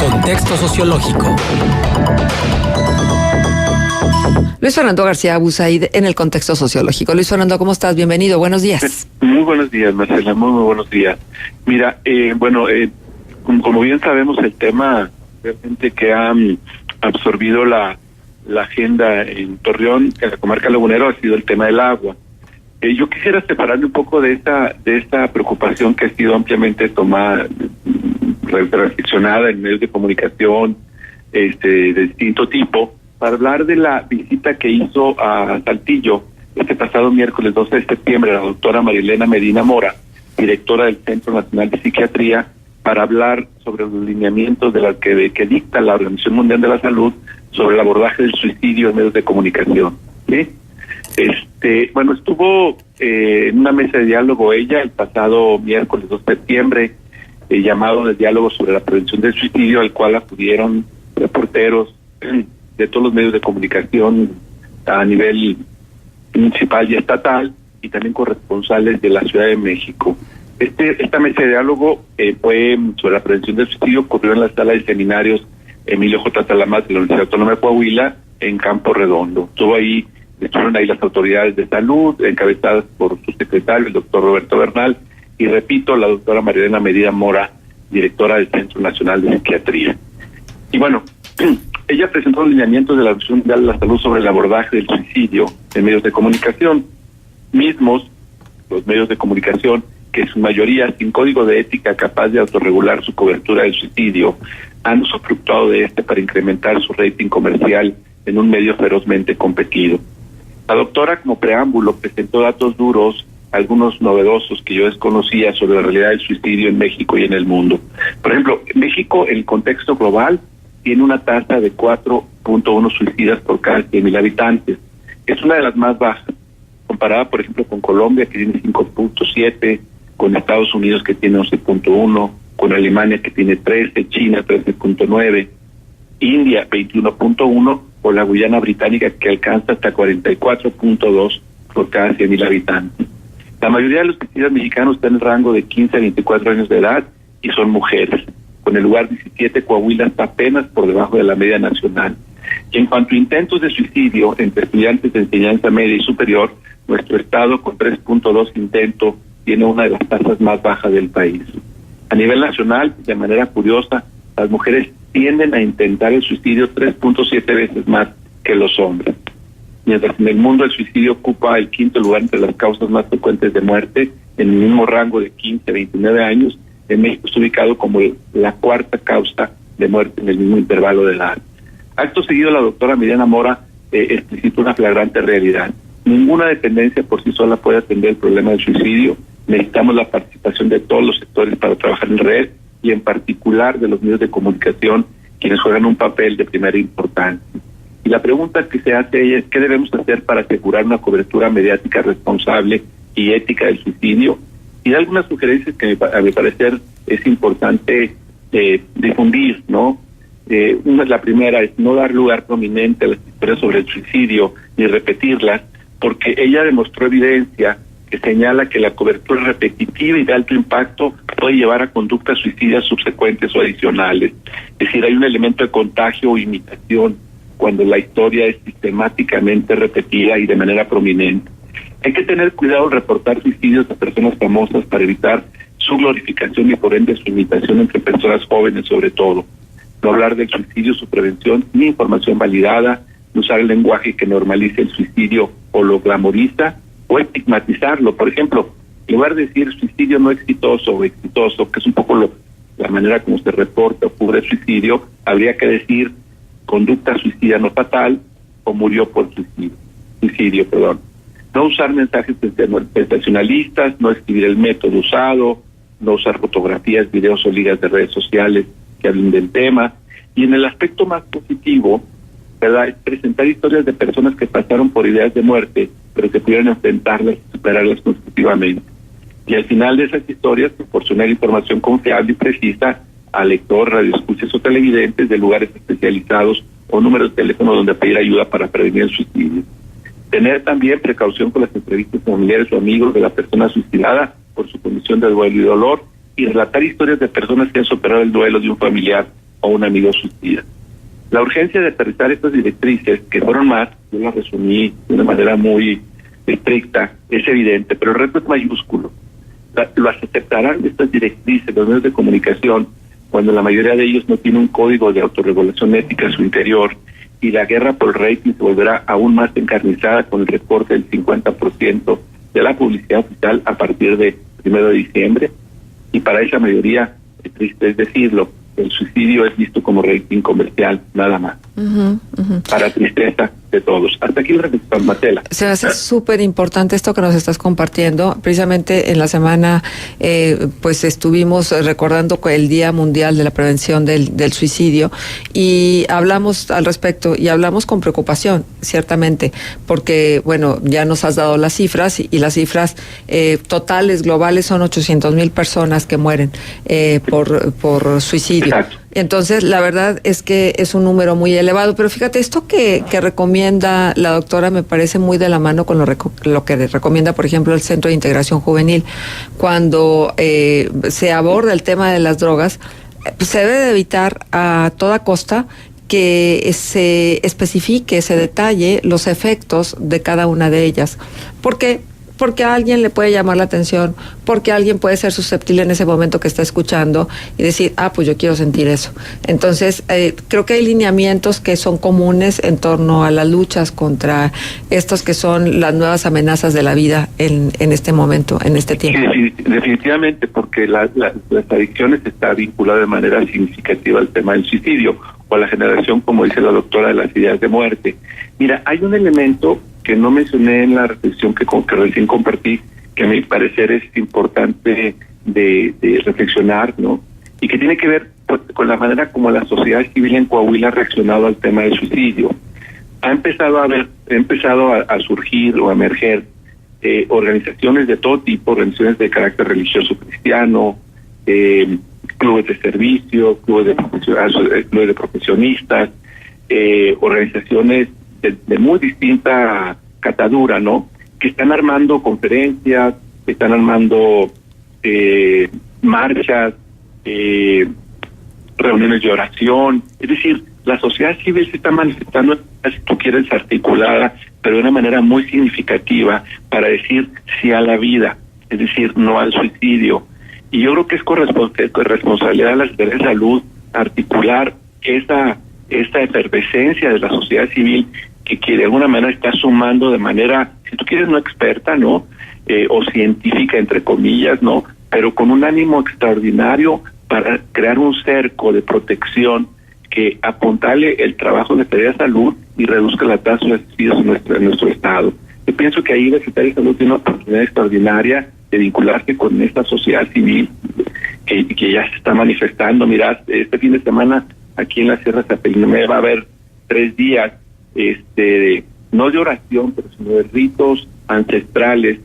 Contexto sociológico. Luis Fernando García Busaid en el Contexto Sociológico. Luis Fernando, ¿cómo estás? Bienvenido, buenos días. Muy buenos días, Marcela, muy buenos días. Mira, como bien sabemos, el tema realmente que ha absorbido la agenda en Torreón, en la comarca lagunera, ha sido el tema del agua. Yo quisiera separarme un poco de esta preocupación que ha sido ampliamente tomada, reflexionada en medios de comunicación de distinto tipo, para hablar de la visita que hizo a Saltillo este pasado miércoles 12 de septiembre la doctora Marilena Medina Mora, directora del Centro Nacional de Psiquiatría, para hablar sobre los lineamientos de la que dicta la Organización Mundial de la Salud sobre el abordaje del suicidio en medios de comunicación. ¿Sí? Estuvo en una mesa de diálogo ella el pasado miércoles 2 de septiembre, llamado de diálogo sobre la prevención del suicidio, al cual acudieron reporteros de todos los medios de comunicación a nivel municipal y estatal, y también corresponsales de la Ciudad de México. Esta mesa de diálogo fue sobre la prevención del suicidio, ocurrió en la sala de seminarios Emilio J. Talamas de la Universidad Autónoma de Coahuila, en Campo Redondo. Estuvieron ahí las autoridades de salud, encabezadas por su secretario, el doctor Roberto Bernal, y repito, la doctora Marilena Medina Mora, directora del Centro Nacional de Psiquiatría. Y bueno, ella presentó los lineamientos de la Organización Mundial de la Salud sobre el abordaje del suicidio en medios de comunicación, los medios de comunicación que en su mayoría sin código de ética capaz de autorregular su cobertura del suicidio, han usufructuado de para incrementar su rating comercial en un medio ferozmente competido. La doctora, como preámbulo, presentó datos duros, algunos novedosos que yo desconocía sobre la realidad del suicidio en México y en el mundo. Por ejemplo, México, en el contexto global, tiene una tasa de 4.1 suicidas por cada 100,000 habitantes. Es una de las más bajas, comparada, por ejemplo, con Colombia, que tiene 5.7, con Estados Unidos, que tiene 11.1, con Alemania, que tiene 13, China, 13.9, India, 21.1, o la Guyana Británica, que alcanza hasta 44.2 por cada 100,000 habitantes. La mayoría de los suicidas mexicanos están en el rango de 15 a 24 años de edad y son mujeres. Con el lugar 17, Coahuila está apenas por debajo de la media nacional. Y en cuanto a intentos de suicidio entre estudiantes de enseñanza media y superior, nuestro estado, con 3.2 intentos, tiene una de las tasas más bajas del país. A nivel nacional, de manera curiosa, las mujeres tienden a intentar el suicidio 3.7 veces más que los hombres. Mientras en el mundo el suicidio ocupa el quinto lugar entre las causas más frecuentes de muerte, en el mismo rango de 15 a 29 años, en México está ubicado como la cuarta causa de muerte en el mismo intervalo de edad. Acto seguido, la doctora Medina Mora explicitó una flagrante realidad. Ninguna dependencia por sí sola puede atender el problema del suicidio. Necesitamos la participación de todos los sectores para trabajar en red, y en particular de los medios de comunicación, quienes juegan un papel de primera importancia. Y la pregunta que se hace ella es: ¿qué debemos hacer para asegurar una cobertura mediática responsable y ética del suicidio? Y de algunas sugerencias que a mi parecer es importante difundir, ¿no? La primera es no dar lugar prominente a las historias sobre el suicidio ni repetirlas, porque ella demostró evidencia que señala que la cobertura repetitiva y de alto impacto puede llevar a conductas suicidas subsecuentes o adicionales. Es decir, hay un elemento de contagio o imitación cuando la historia es sistemáticamente repetida y de manera prominente. Hay que tener cuidado al reportar suicidios de personas famosas para evitar su glorificación y por ende su imitación entre personas jóvenes sobre todo. No hablar del suicidio, su prevención, ni información validada, no usar el lenguaje que normalice el suicidio o lo glamoriza, o estigmatizarlo. Por ejemplo, en lugar de decir suicidio no exitoso o exitoso, que es un poco la manera como se reporta o cubre el suicidio, habría que decir conducta suicida no fatal o murió por suicidio. No usar mensajes sensacionalistas, no escribir el método usado, no usar fotografías, videos o ligas de redes sociales que hablen del tema. Y en el aspecto más positivo, ¿verdad?, es presentar historias de personas que pasaron por ideas de muerte, pero que pudieron enfrentarlas y superarlas constructivamente. Y al final de esas historias, proporcionar información confiable y precisa al lector, radioescuchas o televidentes de lugares especializados o números de teléfono donde pedir ayuda para prevenir el suicidio. Tener también precaución con las entrevistas familiares o amigos de la persona suicidada por su condición de duelo y dolor, y relatar historias de personas que han superado el duelo de un familiar o un amigo suicida. La urgencia de aterrizar estas directrices, que fueron más, yo las resumí de una manera muy estricta, es evidente, pero el reto es mayúsculo. Las aceptarán estas directrices los medios de comunicación cuando la mayoría de ellos no tiene un código de autorregulación ética en su interior, y la guerra por el rating se volverá aún más encarnizada con el recorte del 50% de la publicidad oficial a partir de 1 de diciembre. Y para esa mayoría, es triste es decirlo, el suicidio es visto como rating comercial, nada más. Para tristeza de todos. Hasta aquí la reflexión, Marcela. Se me hace súper importante esto que nos estás compartiendo. Precisamente en la semana, pues estuvimos recordando el Día Mundial de la Prevención del Suicidio, y hablamos al respecto, y hablamos con preocupación, ciertamente, porque, bueno, ya nos has dado las cifras, y las cifras totales, globales, son 800,000 personas que mueren por suicidio. Exacto. Entonces, la verdad es que es un número muy elevado, pero fíjate, esto que recomienda la doctora me parece muy de la mano con lo que recomienda, por ejemplo, el Centro de Integración Juvenil. Cuando se aborda el tema de las drogas, se debe de evitar a toda costa que se especifique, se detalle los efectos de cada una de ellas. ¿Por qué? Porque a alguien le puede llamar la atención, porque alguien puede ser susceptible en ese momento que está escuchando y decir, pues yo quiero sentir eso. Entonces, creo que hay lineamientos que son comunes en torno a las luchas contra estos que son las nuevas amenazas de la vida en este momento, en este tiempo. Sí, definitivamente, porque las adicciones está vinculada de manera significativa al tema del suicidio o a la generación, como dice la doctora, de las ideas de muerte. Mira, hay un elemento que no mencioné en la reflexión que recién compartí, que a mi parecer es importante de reflexionar, ¿no? Y que tiene que ver con la manera como la sociedad civil en Coahuila ha reaccionado al tema del suicidio. Ha empezado a surgir o a emerger organizaciones de todo tipo, organizaciones de carácter religioso cristiano, clubes de servicio, clubes de profesionistas, organizaciones de muy distinta catadura, ¿no? Que están armando conferencias, están armando marchas, reuniones de oración. Es decir, la sociedad civil se está manifestando, si tú quieres, articulada, pero de una manera muy significativa para decir sí a la vida, es decir, no al suicidio. Y yo creo que es corresponsabilidad de la Secretaría de Salud articular esta efervescencia de la sociedad civil que de alguna manera está sumando de manera, si tú quieres, no experta, ¿no? O científica, entre comillas, ¿no? Pero con un ánimo extraordinario para crear un cerco de protección que apuntale el trabajo de la Secretaría de Salud y reduzca la tasa de suicidios en nuestro estado. Yo pienso que ahí la Secretaría de Salud tiene una oportunidad extraordinaria de vincularse con esta sociedad civil que ya se está manifestando. Mirad, este fin de semana aquí en la Sierra Zapellinamé va a haber 3 días no de oración, pero sino de ritos ancestrales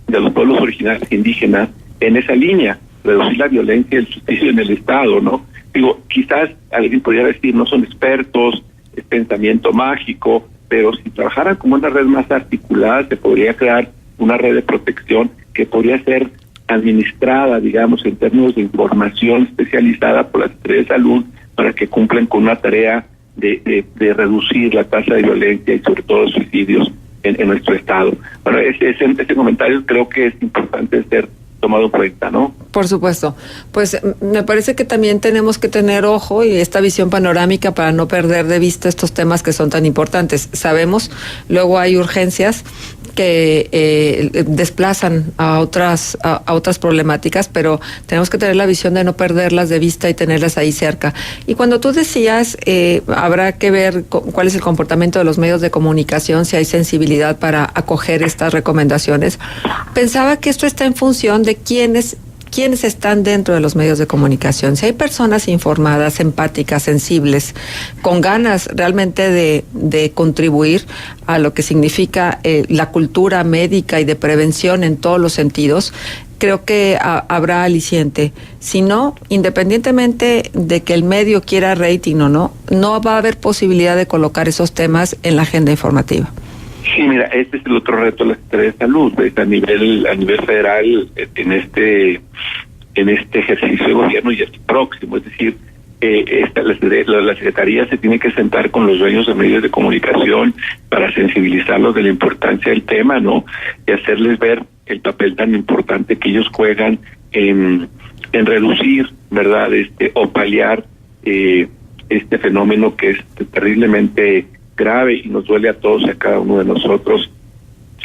de los pueblos originarios indígenas en esa línea, reducir la violencia y el suicidio en el Estado, ¿no? Digo, quizás alguien podría decir, no son expertos, es pensamiento mágico, pero si trabajaran como una red más articulada, se podría crear una red de protección que podría ser administrada, digamos, en términos de información especializada por la Secretaría de Salud para que cumplan con una tarea de reducir la tasa de violencia y sobre todo suicidios en nuestro estado. Bueno, ese comentario creo que es importante ser tomado en cuenta, ¿no? Por supuesto. Pues me parece que también tenemos que tener ojo y esta visión panorámica para no perder de vista estos temas que son tan importantes. Sabemos, luego hay urgencias que desplazan a otras problemáticas, pero tenemos que tener la visión de no perderlas de vista y tenerlas ahí cerca. Y cuando tú decías, habrá que ver cuál es el comportamiento de los medios de comunicación, si hay sensibilidad para acoger estas recomendaciones, pensaba que esto está en función de quiénes están dentro de los medios de comunicación. Si hay personas informadas, empáticas, sensibles, con ganas realmente de contribuir a lo que significa la cultura médica y de prevención en todos los sentidos, creo que habrá aliciente. Si no, independientemente de que el medio quiera rating o no va a haber posibilidad de colocar esos temas en la agenda informativa. Sí, mira, este es el otro reto de la Secretaría de Salud, ¿ves? a nivel federal en este ejercicio de gobierno y el próximo, es decir, la Secretaría se tiene que sentar con los dueños de medios de comunicación para sensibilizarlos de la importancia del tema, ¿no? Y hacerles ver el papel tan importante que ellos juegan en reducir, ¿verdad? O paliar este fenómeno que es terriblemente grave y nos duele a todos y a cada uno de nosotros.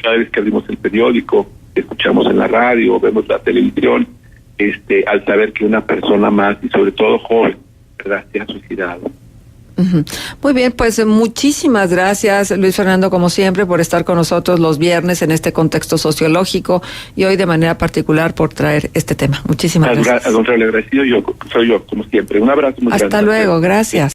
Cada vez que abrimos el periódico, escuchamos en la radio, vemos la televisión, al saber que una persona más, y sobre todo joven, ¿verdad?, se ha suicidado. Muy bien, pues muchísimas gracias, Luis Fernando, como siempre, por estar con nosotros los viernes en este contexto sociológico y hoy de manera particular por traer este tema. Muchísimas gracias. Al contrario, agradecido soy yo, como siempre. Un abrazo muy grande. Hasta luego, gracias.